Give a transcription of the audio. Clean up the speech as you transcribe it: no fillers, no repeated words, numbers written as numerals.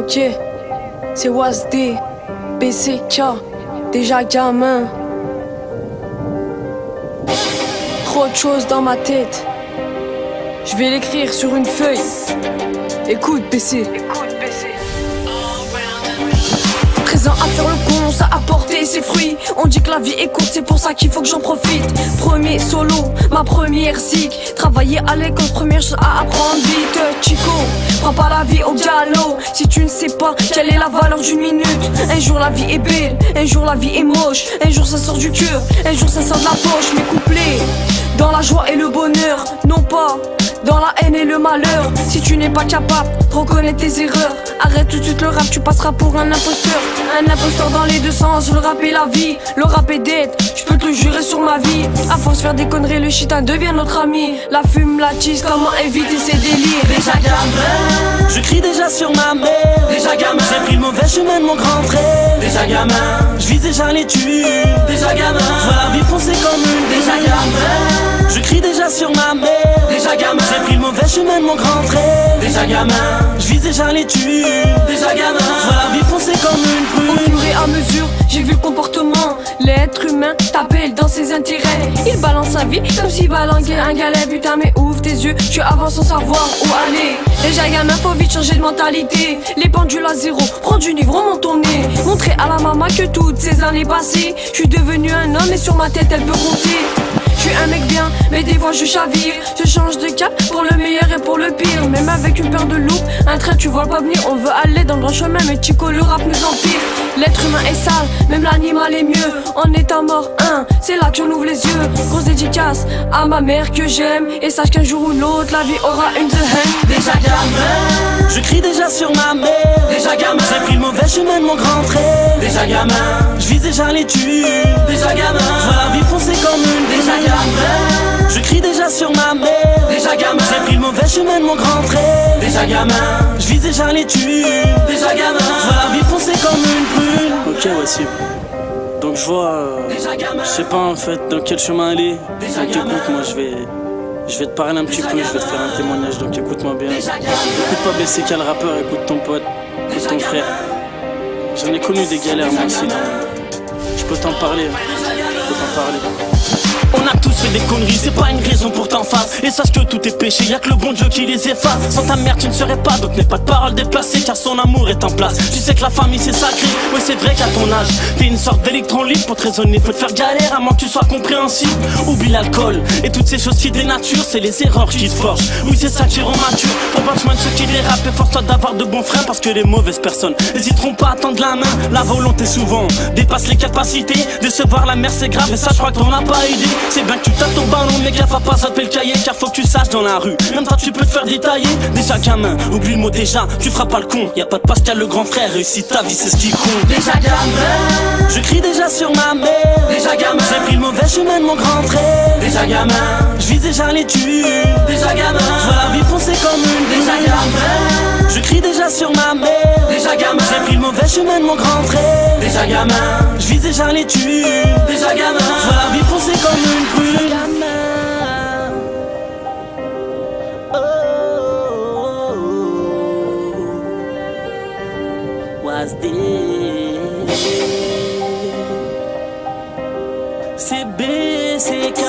Ok, c'est WASD, BCK, déjà gamin. Trop de choses dans ma tête. Je vais l'écrire sur une feuille. Écoute, BC. Présent à faire le con, ça a porté ses fruits. On dit que la vie est courte, c'est pour ça qu'il faut que j'en profite. Premier solo, ma première zig. Travailler à l'école, première chose à apprendre vite. Chico, prends pas la vie au galop. Si tu ne sais pas quelle est la valeur d'une minute. Un jour la vie est belle, un jour la vie est moche. Un jour ça sort du cœur, un jour ça sort de la poche. Mes couplets, dans la joie et le bonheur, non pas dans la haine et le malheur. Si tu n'es pas capable de reconnaître tes erreurs, arrête tout de suite le rap, tu passeras pour un imposteur. Un imposteur dans les deux sens, le rap et la vie. Le rap est dead, je peux te le jurer sur ma vie. À force de faire des conneries, le chitin devient notre ami. La fume, la tease, comment éviter ces délires. Déjà gamin, je crie déjà sur ma mère. Déjà gamin, j'ai pris le mauvais chemin de mon grand frère. Déjà gamin, je vise déjà les tubes. Déjà gamin, je vois la vie foncer comme une. Déjà gamin, je crie déjà sur ma mère. Déjà gamin, j'ai pris le mauvais chemin de mon grand frère. Déjà gamin, je vise déjà les tubes. Déjà gamin, je vois la vie foncer comme une prune. Au fur et à mesure, j'ai vu le comportement. L'être humain t'appelle dans ses intérêts. Il balance sa vie comme s'il balançait un galet. Putain mais ouvre tes yeux, tu avances sans savoir où aller. Déjà gamin, faut vite changer de mentalité. Les pendules à zéro, prends du livre, remonte ton nez. Montrer à la maman que toutes ces années passées, je suis devenu un homme et sur ma tête elle peut compter. Je suis un mec bien, mais des fois je chavire. Je change de cap pour le meilleur et pour le pire. Même avec une paire de loups, un train tu vois pas venir. On veut aller dans le droit chemin, mais Chico le rap nous empire. L'être humain est sale, même l'animal est mieux. En état mort, c'est là que j'en ouvre les yeux. Grosse dédicace à ma mère que j'aime. Et sache qu'un jour ou l'autre, la vie aura une The Hand. Déjà gamin, je crie déjà sur ma mère. Déjà gamin, j'ai pris le mauvais chemin de mon grand frère. Déjà gamin, je vise déjà les tubes. Déjà gamin, je vois la vie foncer comme une. Déjà gamin, je crie déjà sur ma mère. Déjà gamin, j'ai pris le mauvais chemin de mon grand frère. Déjà gamin, je vise déjà les tubes. Déjà gamin, je vois la vie foncer comme une prune. Ok, voici. Donc je vois, je sais pas en fait dans quel chemin aller. Donc écoute, moi je vais te parler un petit peu, je vais te faire un témoignage, donc écoute-moi bien. Écoute pas BCK le rappeur, écoute ton pote, écoute ton frère. J'en ai connu des galères moi aussi. Je peux t'en parler, je peux t'en parler. On a tous fait des conneries, c'est pas une raison pour t'en face. Et sache que tout est péché, y'a que le bon Dieu qui les efface. Sans ta mère tu ne serais pas, donc n'aie pas de parole déplacée, car son amour est en place. Tu sais que la famille c'est sacré, ouais c'est vrai qu'à ton âge t'es une sorte d'électron libre. Pour te raisonner faut te faire galère, à moins que tu sois compréhensible. Oublie l'alcool et toutes ces choses qui dénaturent. C'est les erreurs qui te forgent, oui c'est ça qui rend mature. Pour battre de ceux qui dérapent, et force-toi d'avoir de bons freins. Parce que les mauvaises personnes hésiteront pas à tendre la main. La volonté souvent dépasse les capacités. Décevoir la mère c'est grave, et ça je crois que t'en as pas aidé. C'est bien que tu tapes ton ballon, mais gaffe à pas zapper le cahier. Car faut que tu saches dans la rue, même toi tu peux te faire détailler. Déjà gamin, oublie le mot déjà, tu feras pas le con. Y'a pas de Pascal le grand frère, réussis ta vie c'est ce qui compte. Déjà gamin, je crie déjà sur ma mère. Déjà gamin, j'ai pris le mauvais chemin de mon grand frère. Déjà gamin, je vise déjà les tubes. Déjà gamin, je vois la vie foncer comme une. Déjà gamin, je crie déjà sur ma mère. Déjà gamin, j'ai pris le mauvais chemin de mon grand frère. Déjà gamin, je vise déjà les tubes. Déjà gamin, je vois la vie foncer comme une prune. C'est BCK.